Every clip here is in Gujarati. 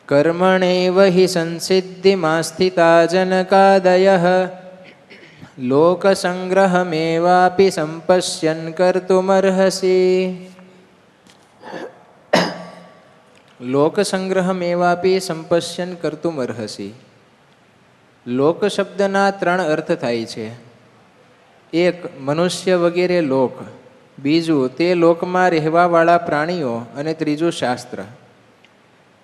કર્મણેવ હિ સંસિદ્ધિમાસ્થિતા જનકાદયઃ લોકસંગ્રહમેવાપી સંપશ્યન કર્તુમર્હસી. લોકસંગ્રહમેવાપી સંપશ્યન કર્તુમર્હસી. લોક શબ્દના 3 અર્થ થાય છે. એક, મનુષ્ય વગેરે લોક. બીજું, તે લોકમાં રહેવાવાળા પ્રાણીઓ. અને ત્રીજું, શાસ્ત્ર.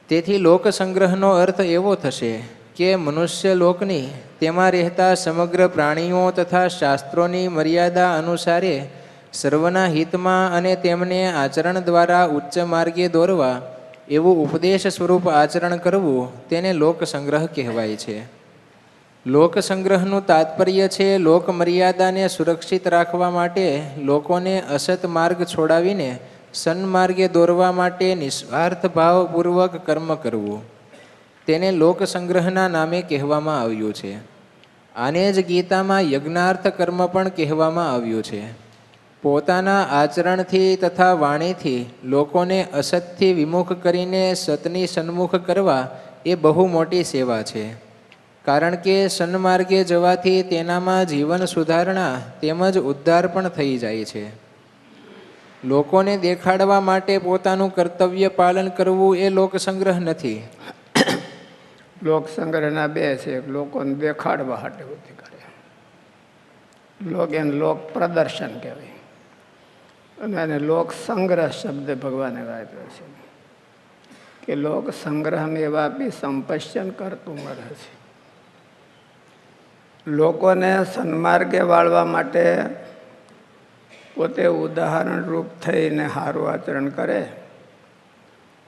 તેથી લોકસંગ્રહનો અર્થ એવો થશે કે મનુષ્ય લોકની, તેમાં રહેતા સમગ્ર પ્રાણીઓ તથા શાસ્ત્રોની મર્યાદા અનુસારે સર્વના હિતમાં અને તેમને આચરણ દ્વારા ઉચ્ચ માર્ગે દોરવા એવું ઉપદેશ સ્વરૂપ આચરણ કરવું, તેને લોકસંગ્રહ કહેવાય છે. લોકસંગ્રહનું તાત્પર્ય છે લોક મર્યાદાને સુરક્ષિત રાખવા માટે લોકોને અસત માર્ગ છોડાવીને સન્માર્ગે દોરવા માટે નિસ્વાર્થ ભાવપૂર્વક કર્મ કરવું. તેને લોકસંગ્રહના નામે કહેવામાં આવ્યું છે. આને જ ગીતામાં યજ્ઞાર્થ કર્મ પણ કહેવામાં આવ્યું છે. પોતાના આચરણથી તથા વાણીથી લોકોને અસતથી વિમુખ કરીને સતની સન્મુખ કરવા એ બહુ મોટી સેવા છે. કારણ કે સન્માર્ગે જવાથી તેનામાં જીવન સુધારણા તેમજ ઉદ્ધાર પણ થઈ જાય છે. લોકોને દેખાડવા માટે પોતાનું કર્તવ્ય પાલન કરવું એ લોકસંગ્રહ નથી. લોકસંગ્રહના 2 છે. લોકોને દેખાડવા માટે બુદ્ધિ કરે. એને લોક પ્રદર્શન કહેવાય. અને એને લોક સંગ્રહ શબ્દ ભગવાને વાપર્યો છે કે લોક સંગ્રહને વાપી સંપશ્યન કરતું મળે છે. લોકોને સન્માર્ગે વાળવા માટે પોતે ઉદાહરણ રૂપ થઈને સારું આચરણ કરે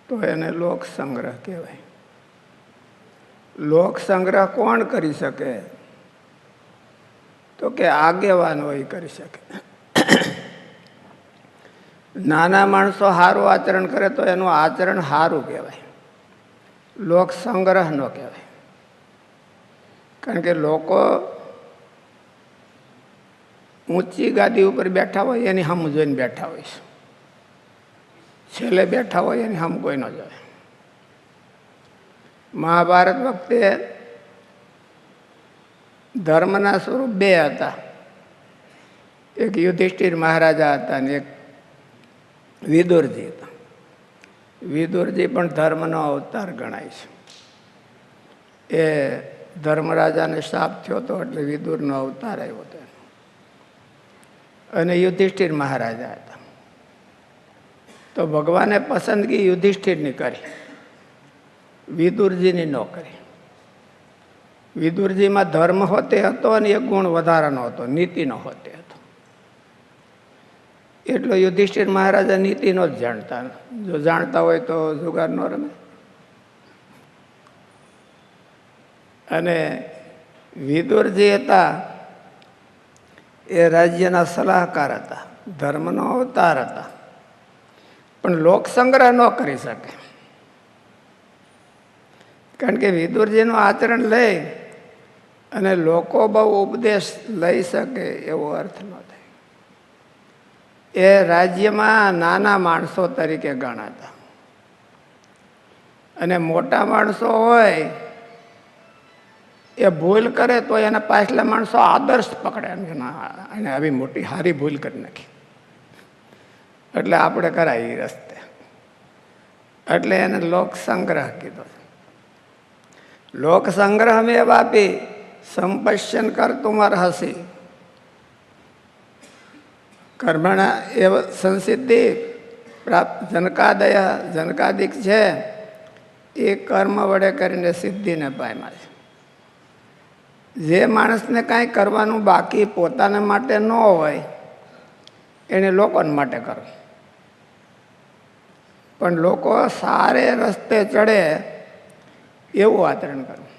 તો એને લોક સંગ્રહ કહેવાય. લોક સંગ્રહ કોણ કરી શકે? તો કે આગેવાન હોય કરી શકે. નાના માણસો સારું આચરણ કરે તો એનું આચરણ સારું કહેવાય, લોક સંગ્રહ ન કહેવાય. કારણ કે લોકો ઊંચી ગાદી ઉપર બેઠા હોય એની સામે જોઈને બેઠા હોય છે. છેલ્લે બેઠા હોય એની સામે કોઈ ન જાય. મહાભારત વખતે ધર્મના સ્વરૂપ 2 હતા. એક યુધિષ્ઠિર મહારાજા હતા અને એક વિદુરજી હતા. વિદુરજી પણ ધર્મનો અવતાર ગણાય છે. એ ધર્મરાજાને શાપ થયો હતો એટલે વિદુરનો અવતાર આવ્યો હતો. અને યુધિષ્ઠિર મહારાજા હતા. તો ભગવાને પસંદગી યુધિષ્ઠિરની કરી, વિદુરજીની ન કરી. વિદુરજીમાં ધર્મ હોતે હતો અને એક ગુણ વધારાનો હતો, નીતિનો હોતે હતો. એટલો યુધિષ્ઠિર મહારાજા નીતિનો જ જાણતા. જો જાણતા હોય તો જુગાર ન રમે. અને વિદુરજી હતા એ રાજ્યના સલાહકાર હતા, ધર્મનો અવતાર હતા, પણ લોકસંગ્રહ ન કરી શકે. કારણ કે વિદુરજીનું આચરણ લઈ અને લોકો બહુ ઉપદેશ લઈ શકે એવો અર્થ ન થાય. એ રાજ્યમાં નાના માણસો તરીકે ગણાતા. અને મોટા માણસો હોય એ ભૂલ કરે તો એના પાછલા માણસો આદર્શ પકડે. એને આવી મોટી સારી ભૂલ કરી નાખી એટલે આપણે કરાય એ રસ્તે. એટલે એને લોકસંગ્રહ કીધો. લોકસંગ્રહ મેં વાપી સંપશ્યન કર્તુમર્હસી. કર્મણા એવ સંસિદ્ધિ પ્રાપ્ત જનકાદય. જનકાદિક છે એ કર્મ વડે કરીને સિદ્ધિને પામ્યા છે. જે માણસને કાંઈ કરવાનું બાકી પોતાના માટે ન હોય એને લોકોને માટે કરો. પણ લોકો સારે રસ્તે ચડે એવું આચરણ કરવું.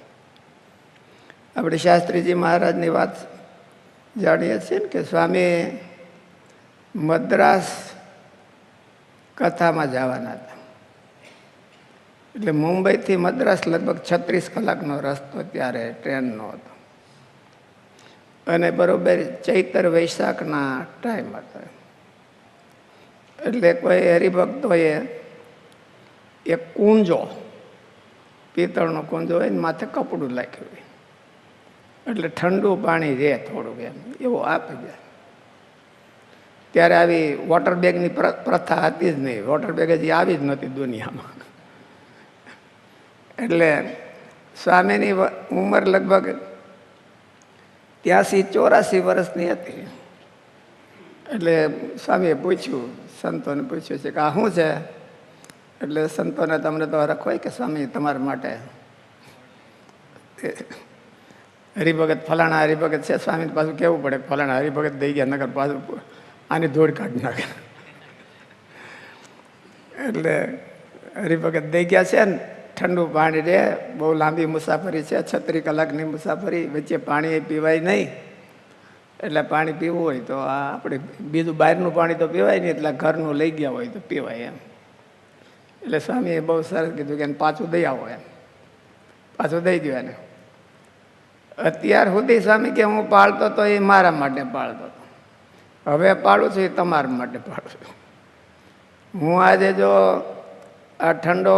આપણે શાસ્ત્રીજી મહારાજની વાત જાણીએ છીએ ને કે સ્વામી મદ્રાસ કથામાં જવાના હતા. એટલે મુંબઈથી મદ્રાસ લગભગ 36 કલાકનો રસ્તો ત્યારે ટ્રેનનો હતો. અને બરોબર ચૈત્ર વૈશાખના ટાઈમ હતા. એટલે કોઈ હરિભક્તોએ એક કુંજો પિત્તળનો કુંજો હોય ને માથે કપડું નાખ્યું હોય, એટલે ઠંડુ પાણી રહે થોડુંક એમ એવું આપી દે. ત્યારે આવી વોટર બેગની પ્રથા હતી જ નહીં, વોટર બેગ હજી આવી જ નહોતી દુનિયામાં. એટલે સ્વામીની ઉંમર લગભગ 83-84 વર્ષની હતી. એટલે સ્વામીએ પૂછ્યું, સંતોને પૂછ્યું છે કે આ શું છે? એટલે સંતોને તમને તો હરખ હોય કે સ્વામી તમારા માટે હરિભગત ફલાણા હરિભગત છે. સ્વામીને પાછું કહેવું પડે ફલાણા હરિભગત દઈ ગયા, નગર પાછું આની ધોડ કાઢી નાખે. એટલે હરિભગત દઈ ગયા છે ને, ઠંડુ પાણી રહે, બહુ લાંબી મુસાફરી છે, 36 કલાકની મુસાફરી, વચ્ચે પાણી પીવાય નહીં. એટલે પાણી પીવું હોય તો આ આપણે બીજું બહારનું પાણી તો પીવાય નહીં, એટલે ઘરનું લઈ ગયા હોય તો પીવાય એમ. એટલે સ્વામીએ બહુ સરસ કીધું કે એને પાછું દઈ આવો એમ. પાછું દઈ ગયો એને. અત્યાર સુધી સ્વામી કે હું પાળતો તો એ મારા માટે પાળતો હતો, હવે પાળું છું એ તમારા માટે પાળું છું. હું આજે જો આ ઠંડો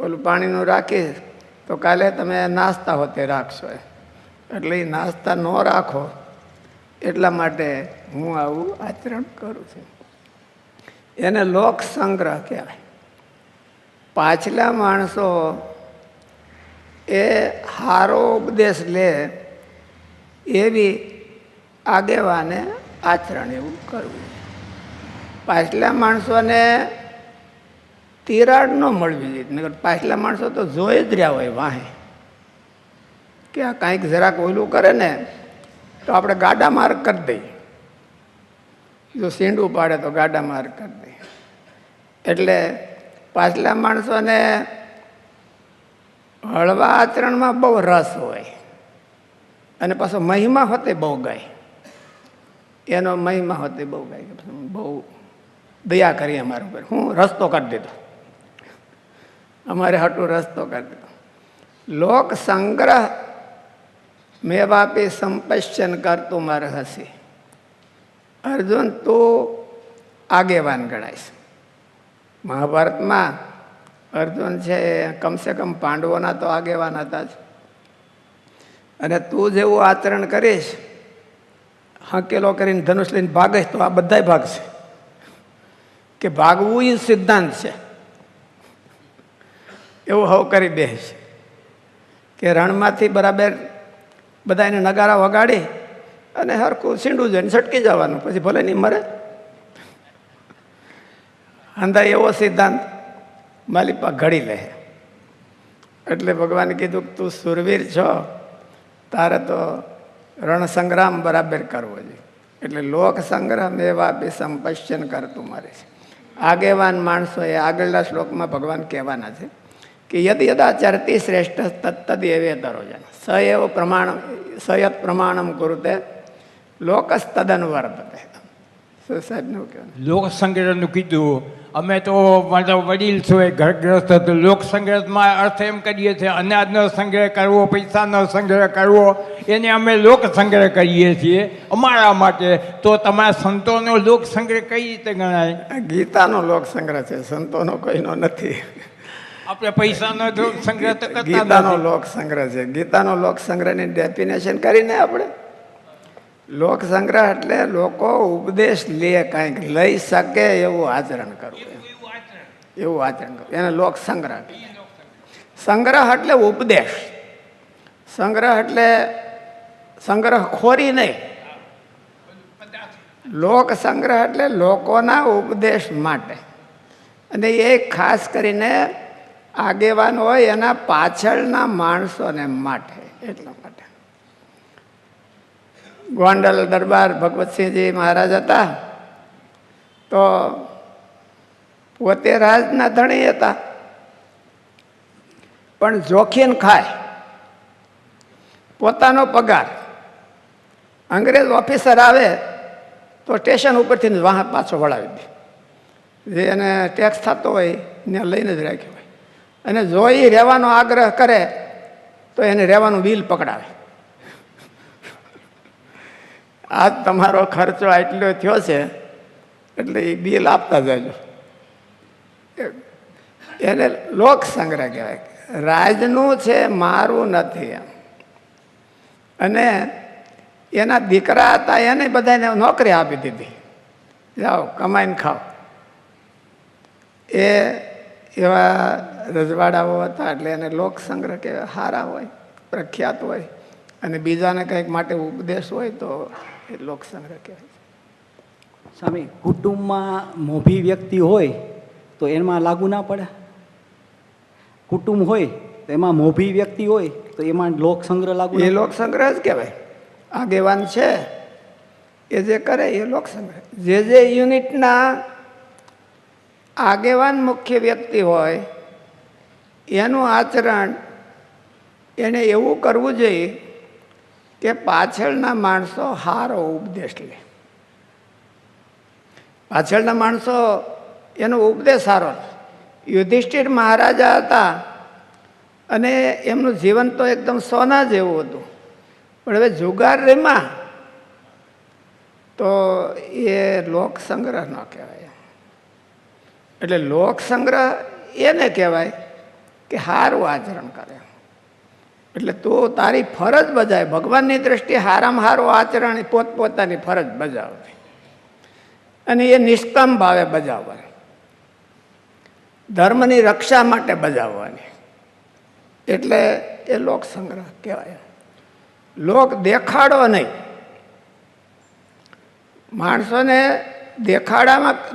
ઓલું પાણીનું રાખીશ તો કાલે તમે નાસ્તા હોતે રાખશો, એટલે એ નાસ્તા ન રાખો એટલા માટે હું આવું આચરણ કરું છું. એને લોક સંગ્રહ કહેવાય. પાછલા માણસો એ સારો ઉપદેશ લે એવી આગેવાને આચરણ એવું કરવું. પાછલા માણસોને તિરાડ ન મળવી જોઈએ, નકર પાછલા માણસો તો જોઈ જ રહ્યા હોય વાહે કે આ કાંઈક જરાક ઓલું કરે ને તો આપણે ગાડા માર્ગ કરી દઈએ, જો સીંડું પાડે તો ગાડા માર્ગ કરી દઈએ. એટલે પાછલા માણસોને હળવા આચરણમાં બહુ રસ હોય, અને પાછો મહિમા હોતે બહુ ગાય, એનો મહિમા હોતે બહુ ગાય, બહુ દયા કરી અમારા ઉપર, હું રસ્તો કરી દીધો, અમારે હાટું રસ્તો કરી દીધો. લોક સંગ્રહ મેવાપી સંપશ્યન કરતું મારે હસી. અર્જુન તું આગેવાન ગણાઈશ. મહાભારતમાં અર્જુન છે કમસે કમ પાંડવોના તો આગેવાન હતા જ. અને તું જેવું આચરણ કરીશ, હકેલો કરીને ધનુષ લઈને ભાગીશ તો આ બધાય ભાગશે. કે ભાગવું એ સિદ્ધાંત છે એવું હવ કરી બેસ કે રણમાંથી બરાબર બધા એને નગારા વગાડી અને હરખું સીંડું જોઈને છટકી જવાનું, પછી ભલે નહીં મરે. અંદા એવો સિદ્ધાંત માલિપા ઘડી લે. એટલે ભગવાને કીધું કે તું સુરવીર છો, તારે તો રણ સંગ્રામ બરાબર કરવો જોઈએ. એટલે લોક સંગ્રહ મેવા બી સંપશ્યન કરતું મારે છે. આગેવાન માણસો એ આગળના શ્લોકમાં ભગવાન કહેવાના છે કે યદ યદા ચરતી શ્રેષ્ઠ તત્તદ એવે તરોજન સ એવ પ્રમાણ સયત પ્રમાણમ કુરુતે લોકસ તદન વર્તતે. સાહેબનું કહેવાનું લોક સંગ્રહનું કીધું. અમે તો મારા વડીલ છો એ ઘર ગ્રસ્ત હતું. લોક સંગ્રહમાં અર્થ એમ કરીએ છીએ અનાજનો સંગ્રહ કરવો, પૈસાનો સંગ્રહ કરવો, એને અમે લોક સંગ્રહ કરીએ છીએ અમારા માટે. તો તમારા સંતોનો લોક સંગ્રહ કઈ રીતે ગણાય? ગીતાનો લોક સંગ્રહ છે, સંતોનો કોઈનો નથી. આપણે પૈસાનો લોક સંગ્રહ તો કરતા ગીતાનો નથી. લોક સંગ્રહ છે. ગીતાનો લોક સંગ્રહની ડેફિનેશન કરીને આપણે લોક સંગ્રહ એટલે લોકો ઉપદેશ લે, કાંઈક લઈ શકે એવું આચરણ કરવું, એવું આચરણ કરવું, એને લોક સંગ્રહ કહેવાય. સંગ્રહ એટલે ઉપદેશ, સંગ્રહ એટલે સંગ્રહ ખોરી નહીં. લોક સંગ્રહ એટલે લોકોના ઉપદેશ માટે, અને એ ખાસ કરીને આગેવાન હોય એના પાછળના માણસોને માટે, એટલા માટે. ગોંડલ દરબાર ભગવતસિંહજી મહારાજ હતા તો પોતે રાજના ધણી હતા, પણ જોખીને ખાય, પોતાનો પગાર. અંગ્રેજ ઓફિસર આવે તો સ્ટેશન ઉપરથી વાહ પાછો વળાવી દે, જે એને ટેક્સ થતો હોય ત્યાં લઈને જ રાખ્યો હોય. અને જો એ રહેવાનો આગ્રહ કરે તો એને રહેવાનું બિલ પકડાવે. આજ તમારો ખર્ચો આટલો થયો છે એટલે એ બિલ આપતા જજો. એને લોક સંગ્રહ કહેવાય. રાજનું છે, મારું નથી એમ. અને એના દીકરા હતા એને બધાને નોકરી આપી દીધી, જાઓ કમાઈને ખાઓ. એ એવા રજવાડાઓ હતા એટલે એને લોક સંગ્રહ કે સારા હોય, પ્રખ્યાત હોય, અને બીજાને કંઈક માટે ઉપદેશ હોય તો એ લોક સંગ્રહ કહેવાય. સ્વામી, કુટુંબમાં મોભી વ્યક્તિ હોય તો એમાં લાગુ ના પડે? કુટુંબ હોય તો એમાં મોભી વ્યક્તિ હોય તો એમાં લોક સંગ્રહ લાગુ એ લોક સંગ્રહ જ કહેવાય. આગેવાન છે એ જે કરે એ લોક સંગ્રહ. જે યુનિટના આગેવાન મુખ્ય વ્યક્તિ હોય એનું આચરણ એને એવું કરવું જોઈએ કે પાછળના માણસો સારો ઉપદેશ લે. પાછળના માણસો એનો ઉપદેશ સારો. યુધિષ્ઠિર મહારાજા હતા અને એમનું જીવન તો એકદમ સોના જેવું હતું, પણ હવે જુગાર રમ્યા તો એ લોક સંગ્રહ ન કહેવાય. એટલે લોક સંગ્રહ એને કહેવાય કે સારું આચરણ કરે. એટલે તું તારી ફરજ બજાવે, ભગવાનની દ્રષ્ટિએ સારામાં સારું આચરણ પોતપોતાની ફરજ બજાવે અને એ નિષ્કામ ભાવે બજાવવાની, ધર્મની રક્ષા માટે બજાવવાની. એટલે એ લોક સંગ્રહ કહેવાય. લોક દેખાડો નહીં. માણસોને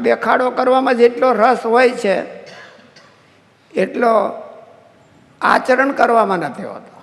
દેખાડો કરવામાં જેટલો રસ હોય છે એટલો આચરણ કરવામાં નથી હોતો.